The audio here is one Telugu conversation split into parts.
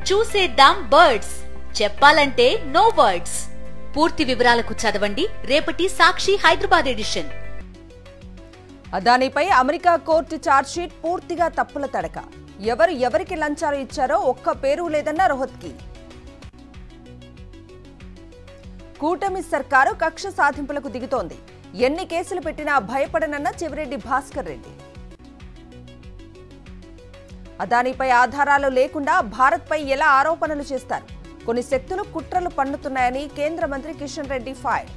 చూసేద్దాం బర్డ్స్, చెప్పాలంటే నో వర్డ్స్. పూర్తి వివరాలకు చదవండి రేపటి సాక్షి హైదరాబాద్ ఎడిషన్. అదానీపై అమెరికా కోర్టు ఛార్జ్షీట్ పూర్తిగా తప్పుల తడక. ఎవరికి లంచాలు ఇచ్చారో ఒక్క పేరు లేదన్న రోహత్గి. కూటమి సర్కారు కక్ష సాధింపులకు దిగుతోంది. ఎన్ని కేసులు పెట్టినా భయపడనన్న చెవిరెడ్డి భాస్కర్ రెడ్డి. అదానీపై ఆధారాలు లేకుండా భారత్పై ఎలా ఆరోపణలు చేస్తారు? కొన్ని శక్తులు కుట్రలు పన్నుతున్నాయని కేంద్ర మంత్రి కిషన్ రెడ్డి ఫైర్.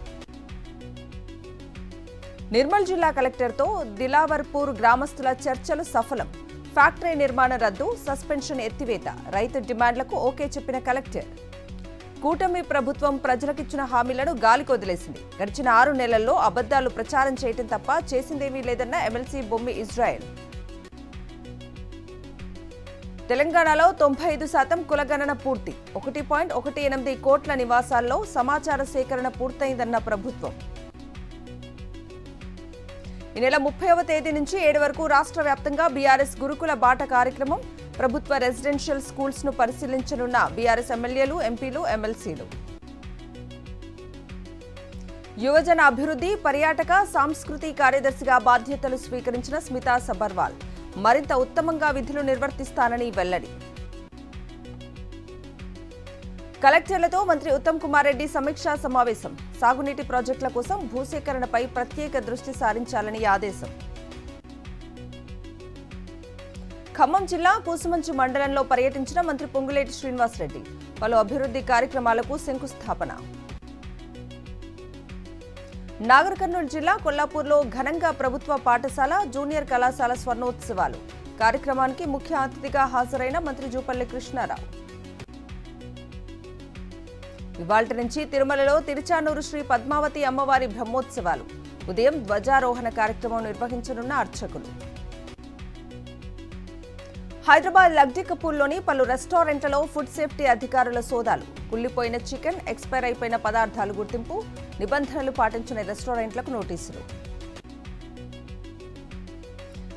నిర్మల్ జిల్లా కలెక్టర్తో దిలావర్పూర్ గ్రామస్తుల చర్చలు సఫలం. ఫ్యాక్టరీ నిర్మాణ రద్దు, సస్పెన్షన్ ఎత్తివేత, రైతు డిమాండ్లకు ఓకే చెప్పిన కలెక్టర్. కూటమి ప్రభుత్వం ప్రజలకిచ్చిన హామీలను గాలికి వదిలేసింది. గడిచిన 6 నెలల్లో అబద్దాలు ప్రచారం చేయటం తప్ప చేసిందేమీ లేదన్న ఎమ్మెల్సీ బొమ్మి ఇజ్రాయెల్. తెలంగాణలో 95% కులగణన పూర్తి. 1.18 కోట్ల నివాసాల్లో సమాచార సేకరణ పూర్తయిందన్న ప్రభుత్వం. ఈ నెల 30వ తేదీ నుంచి 7 వరకు రాష్ట్ర వ్యాప్తంగా బీఆర్ఎస్ గురుకుల బాట కార్యక్రమం. ప్రభుత్వ రెసిడెన్షియల్ స్కూల్స్ ను పరిశీలించనున్న బీఆర్ఎస్ ఎమ్మెల్యేలు, ఎంపీలు, ఎమ్మెల్సీలు. యువజన అభివృద్ధి, పర్యాటక, సాంస్కృతి కార్యదర్శిగా బాధ్యతలు స్వీకరించిన స్మితా సబర్వాల్ మరింత ఉత్తమంగా విధులు నిర్వర్తిస్తానని వెల్లడి. కలెక్టర్లతో మంత్రి ఉత్తమ్ కుమార్ రెడ్డి సమీక్షా సమావేశం. సాగునీటి ప్రాజెక్టుల కోసం భూసేకరణపై ప్రత్యేక దృష్టి సారించాలని ఆదేశం. ఖమ్మం జిల్లా కూసుమంచి మండలంలో పర్యటించిన మంత్రి పొంగులేటి శ్రీనివాసరెడ్డి. పలు అభివృద్ధి కార్యక్రమాలకు శంకుస్థాపన. నాగర్ కర్నూలు జిల్లా కొల్లాపూర్లో ఘనంగా ప్రభుత్వ పాఠశాల, జూనియర్ కళాశాల స్వర్ణోత్సవాలు. కార్యక్రమానికి ముఖ్య అతిథిగా హాజరైన మంత్రి జూపల్లి కృష్ణారావు. ఇవాళ్టి నుంచి తిరుమలలో తిరుచానూరు శ్రీ పద్మావతి అమ్మవారి బ్రహ్మోత్సవాలు. ఉదయం ధ్వజారోహణ కార్యక్రమం నిర్వహించనున్న అర్చకులు. హైదరాబాద్ లగ్డికపూల్లోని పలు రెస్టారెంట్లలో ఫుడ్ సేఫ్టీ అధికారుల సోదాలు. కుళ్లిపోయిన చికెన్, ఎక్స్పైర్ అయిపోయిన పదార్థాలు గుర్తింపు, నిబంధనలు పాటించిన రెస్టారెంట్లకు నోటీసులు.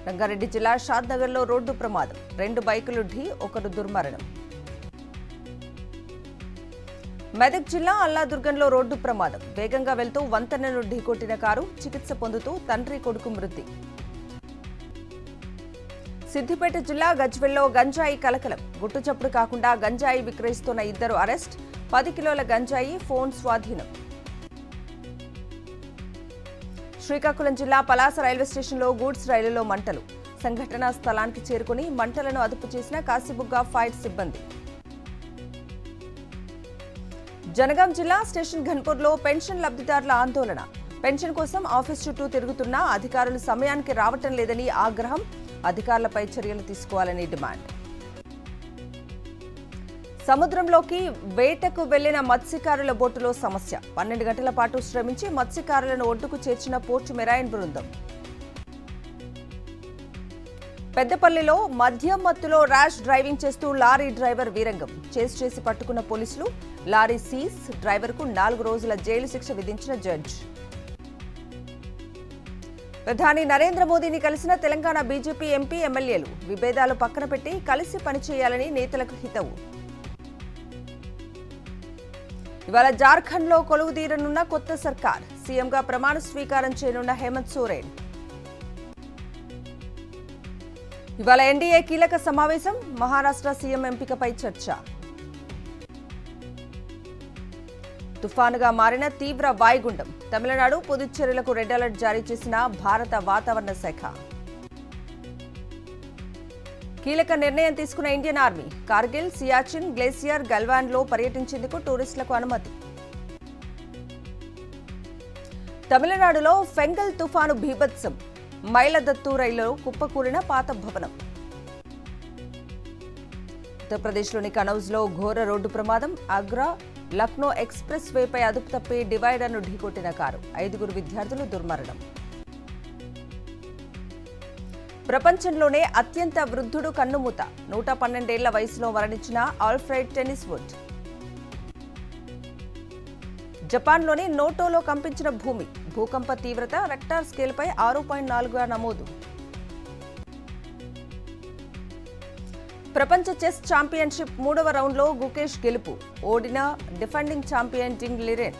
రంగారెడ్డి జిల్లా షాద్నగర్లో రోడ్డు ప్రమాదం. 2 బైకులు ఢీ, 1 దుర్మరణం. మెదక్ జిల్లా అల్లాదుర్గంలో రోడ్డు ప్రమాదం. వేగంగా వెళ్తూ వంతెనను ఢీకొట్టిన కారు. చికిత్స పొందుతూ తండ్రి, కొడుకు మృతి. సిద్దిపేట జిల్లా గజ్వెల్లో గంజాయి కలకలం. గుట్టుచప్పుడు కాకుండా గంజాయి విక్రయిస్తున్న 2 అరెస్ట్. 10 కిలోల గంజాయి, ఫోన్ స్వాధీనం. శ్రీకాకుళం జిల్లా పలాస రైల్వే స్టేషన్లో గూడ్స్ రైలులో మంటలు. సంఘటనా స్థలానికి చేరుకుని మంటలను అదుపు చేసిన కాశీబుగ్గ ఫైర్ సిబ్బంది. జనగాం జిల్లా స్టేషన్ ఘన్పూర్లో పెన్షన్ లబ్ధిదారుల ఆందోళన. పెన్షన్ కోసం ఆఫీస్ చుట్టూ తిరుగుతున్నా అధికారులు సమయానికి రావటం లేదని ఆగ్రహం. అధికారులపై చర్యలు తీసుకోవాలని డిమాండ్. సముద్రంలోకి వేటకు వెళ్లిన మత్స్యకారుల బోటులో సమస్య. 12 గంటల పాటు శ్రమించి మత్స్యకారులను ఒడ్డుకు చేర్చిన పోర్టు మెరైన్ బృందం. పెద్దపల్లిలో మద్యం మత్తులో ర్యాష్ డ్రైవింగ్ చేస్తూ లారీ డ్రైవర్ వీరంగం. చేసి పట్టుకున్న పోలీసులు. Lorry seize. డ్రైవర్కు 4 రోజుల జైలు శిక్ష విధించిన జడ్జి. ప్రధాని నరేంద్ర మోదీని కలిసిన తెలంగాణ బీజేపీ ఎంపీ, ఎమ్మెల్యేలు. విభేదాలు పక్కన పెట్టి కలిసి పనిచేయాలని నేతలకు హితవు. ఇవాళ జార్ఖండ్లో కొలువుదీరనున్న కొత్త సర్కార్. సీఎంగా ప్రమాణ స్వీకారం చేయనున్న హేమంత్ సోరెన్. ఇవాళ ఎన్డీఏ కీలక సమావేశం. మహారాష్ట్ర సీఎం ఎంపికపై చర్చ. తుఫానుగా మారిన తీవ్ర వాయుగుండం. తమిళనాడు, పుదుచ్చేరిలకు రెడ్ అలర్ట్ జారీ చేసిన భారత వాతావరణ శాఖ. కీలక నిర్ణయం తీసుకున్న Indian army. Kargil, Siachen, glacier, గల్వాన్లో పర్యటించేందుకు టూరిస్టులకు అనుమతి. తమిళనాడులో ఫెంగల్ తుఫాను బీభత్సం. మైలదత్తు రైలులో కుప్పకూలిన పాత భవనం. ఉత్తరప్రదేశ్లోని కనౌజ్లో ఘోర రోడ్డు ప్రమాదం. ఆగ్రా లక్నో ఎక్స్ప్రెస్ వేపై అదుపు తప్పి డివైడర్ను ఢీకొట్టిన కారు. 5 విద్యార్థులు దుర్మరణం. ప్రపంచంలోనే అత్యంత వృద్ధుడు కన్నుమూత. 112 ఏళ్ల వయసులో మరణించిన ఆల్ఫ్రెడ్ టెన్నిస్ వుడ్. జపాన్లోని నోటోలో కంపించిన భూమి. భూకంప తీవ్రత రెక్టార్ స్కేల్పై 6.4గా నమోదు. ప్రపంచ చెస్ ఛాంపియన్షిప్ 3వ రౌండ్లో గుకేష్ గెలుపు. ఓడిన డిఫెండింగ్ ఛాంపియన్ టింగ్ లిరెన్.